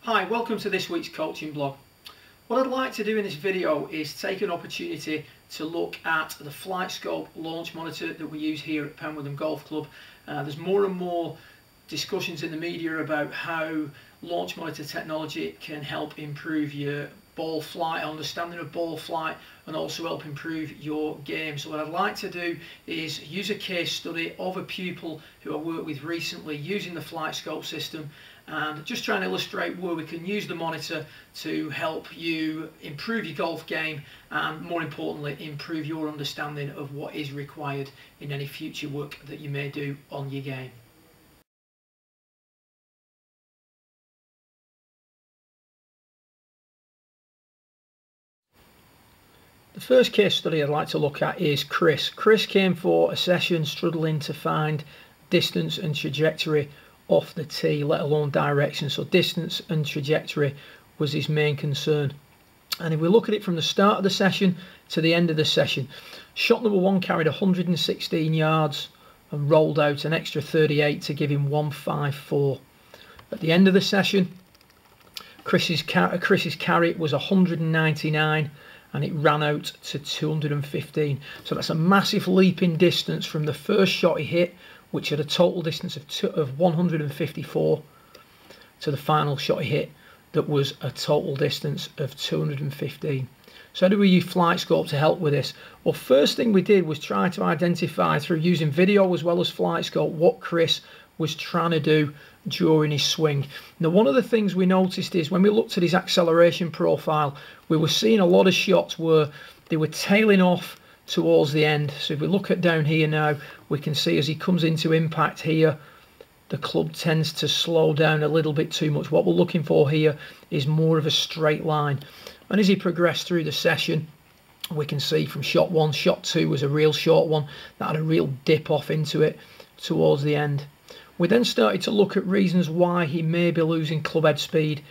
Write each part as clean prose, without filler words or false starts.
Hi, welcome to this week's coaching blog. What I'd like to do in this video is take an opportunity to look at the FlightScope launch monitor that we use here at Penwortham Golf Club. There's more and more discussions in the media about how launch monitor technology can help improve your ball flight, understanding of ball flight, and also help improve your game. So what I'd like to do is use a case study of a pupil who I worked with recently using the FlightScope system, and just trying to illustrate where we can use the monitor to help you improve your golf game and, more importantly, improve your understanding of what is required in any future work that you may do on your game. The first case study I'd like to look at is Chris. Chris came for a session struggling to find distance and trajectory off the tee, let alone direction. So distance and trajectory was his main concern. And if we look at it from the start of the session to the end of the session, shot number one carried 116 yards and rolled out an extra 38 to give him 154. At the end of the session, Chris's carry was 199 and it ran out to 215. So that's a massive leap in distance from the first shot he hit, which had a total distance of 154, to the final shot he hit that was a total distance of 215. So how do we use FlightScope to help with this? Well, first thing we did was try to identify, through using video as well as FlightScope, what Chris was trying to do during his swing. Now, one of the things we noticed is when we looked at his acceleration profile, we were seeing a lot of shots where they were tailing off towards the end. So if we look at down here now, we can see as he comes into impact here, the club tends to slow down a little bit too much. What we're looking for here is more of a straight line. And as he progressed through the session, we can see from shot one, shot two was a real short one that had a real dip off into it towards the end. We then started to look at reasons why he may be losing club head speed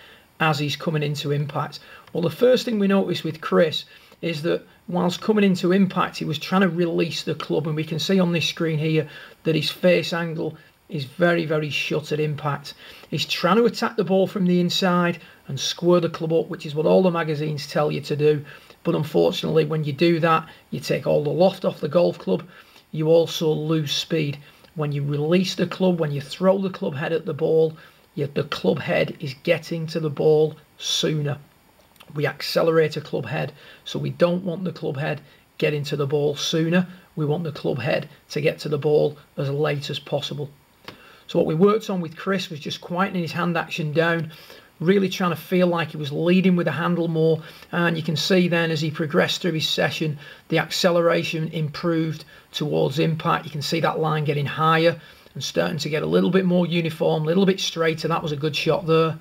as he's coming into impact. Well, the first thing we noticed with Chris is that whilst coming into impact, he was trying to release the club, and we can see on this screen here that his face angle is very, very shut at impact. He's trying to attack the ball from the inside and square the club up, which is what all the magazines tell you to do. But unfortunately, when you do that, you take all the loft off the golf club. You also lose speed. When you release the club, when you throw the club head at the ball, the club head is getting to the ball sooner. We accelerate a club head, so we don't want the club head getting to the ball sooner. We want the club head to get to the ball as late as possible. So what we worked on with Chris was just quietening his hand action down, really trying to feel like he was leading with the handle more. And you can see then as he progressed through his session, the acceleration improved towards impact. You can see that line getting higher and starting to get a little bit more uniform, a little bit straighter. That was a good shot there.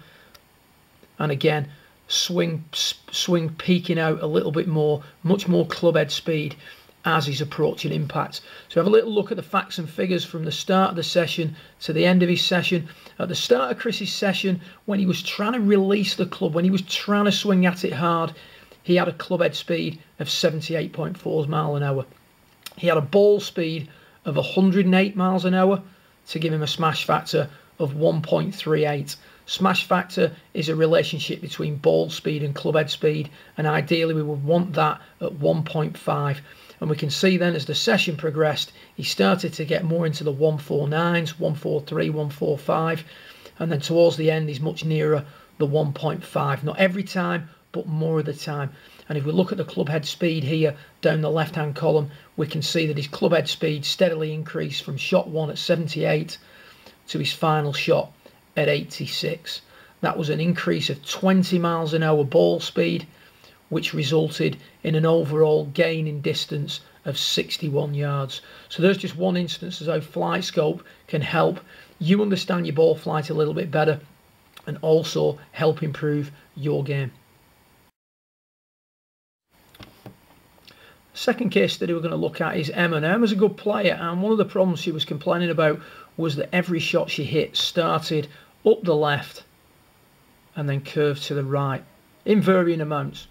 And again, swing peaking out a little bit more, much more club head speed as he's approaching impact. So have a little look at the facts and figures from the start of the session to the end of his session. At the start of Chris's session, when he was trying to release the club, when he was trying to swing at it hard, he had a club head speed of 78.4 miles an hour. He had a ball speed of 108 miles an hour to give him a smash factor of 1.38. Smash factor is a relationship between ball speed and club head speed, and ideally we would want that at 1.5. And we can see then as the session progressed, he started to get more into the 149s, 143, 145, and then towards the end he's much nearer the 1.5. Not every time, but more of the time. And if we look at the club head speed here down the left hand column, we can see that his club head speed steadily increased from shot one at 78 to his final shot at 86. That was an increase of 20 miles an hour ball speed, which resulted in an overall gain in distance of 61 yards. So there's just one instance of how FlightScope can help you understand your ball flight a little bit better and also help improve your game. Second case study we're going to look at is Emma. Now, Emma's a good player, and one of the problems she was complaining about was that every shot she hit started up the left and then curved to the right in varying amounts.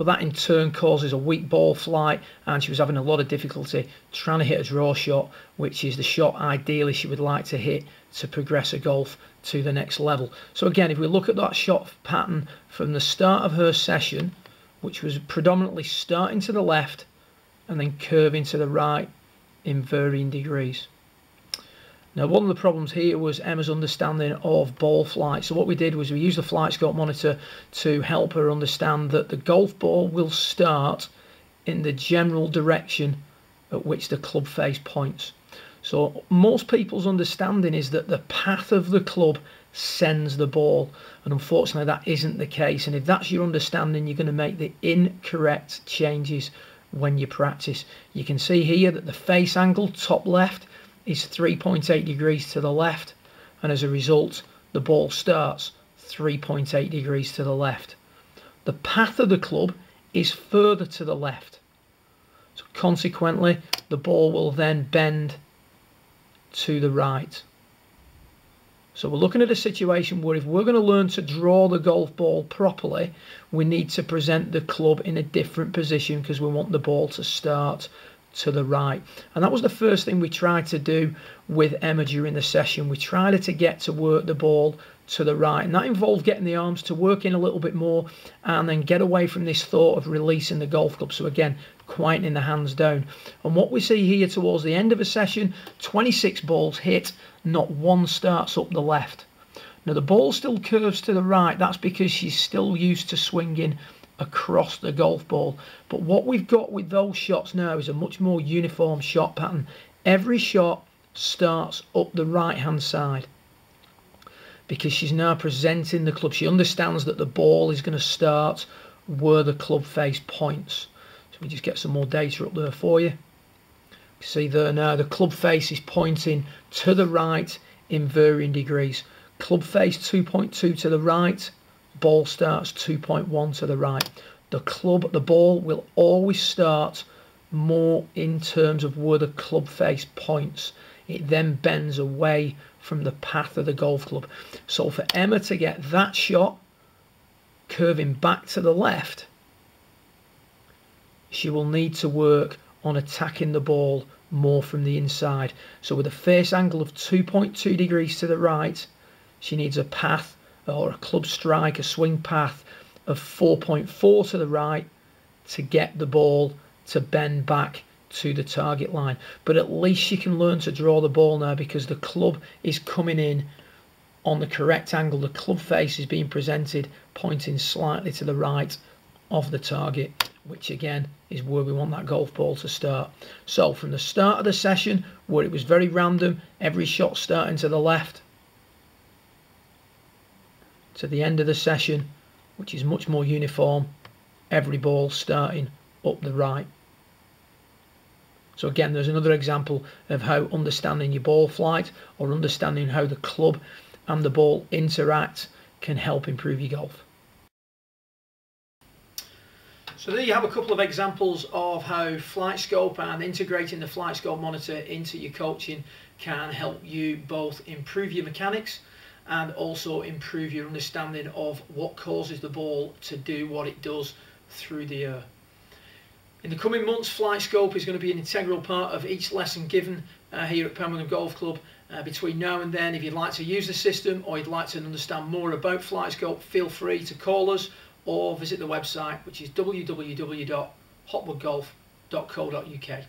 but that in turn causes a weak ball flight, and she was having a lot of difficulty trying to hit a draw shot, which is the shot ideally she would like to hit to progress her golf to the next level. So again, if we look at that shot pattern from the start of her session, which was predominantly starting to the left and then curving to the right in varying degrees. Now, one of the problems here was Emma's understanding of ball flight. So what we did was we used the FlightScope monitor to help her understand that the golf ball will start in the general direction at which the club face points. So most people's understanding is that the path of the club sends the ball, and unfortunately that isn't the case. And if that's your understanding, you're going to make the incorrect changes when you practice. You can see here that the face angle top left is 3.8 degrees to the left, and as a result the ball starts 3.8 degrees to the left. The path of the club is further to the left, so consequently the ball will then bend to the right. So we're looking at a situation where if we're going to learn to draw the golf ball properly, we need to present the club in a different position because we want the ball to start to the right. And that was the first thing we tried to do with Emma during the session. We tried her to get to work the ball to the right, and that involved getting the arms to work in a little bit more and then get away from this thought of releasing the golf club. So again, quietening the hands down. And what we see here towards the end of a session, 26 balls hit, not one starts up the left. Now the ball still curves to the right. That's because she's still used to swinging across the golf ball. But what we've got with those shots now is a much more uniform shot pattern. Every shot starts up the right hand side because she's now presenting the club. She understands that the ball is going to start where the club face points. So we just get some more data up there for you. See there now, the club face is pointing to the right in varying degrees. Club face 2.2 to the right, ball starts 2.1 to the right. The ball will always start more in terms of where the club face points. It then bends away from the path of the golf club. So for Emma to get that shot curving back to the left, she will need to work on attacking the ball more from the inside. So with a face angle of 2.2 degrees to the right, she needs a path or a club strike, a swing path of 4.4 to the right to get the ball to bend back to the target line. But at least she can learn to draw the ball now because the club is coming in on the correct angle. The club face is being presented pointing slightly to the right of the target, which again is where we want that golf ball to start. So from the start of the session, where it was very random, every shot starting to the left, to the end of the session, which is much more uniform, every ball starting up the right. So again, there's another example of how understanding your ball flight or understanding how the club and the ball interact can help improve your golf. So there you have a couple of examples of how FlightScope and integrating the FlightScope monitor into your coaching can help you both improve your mechanics and also improve your understanding of what causes the ball to do what it does through the air. In the coming months, FlightScope is going to be an integral part of each lesson given here at Pembrokeshire Golf Club. Between now and then, if you'd like to use the system or you'd like to understand more about FlightScope, feel free to call us or visit the website, which is www.hotwoodgolf.co.uk.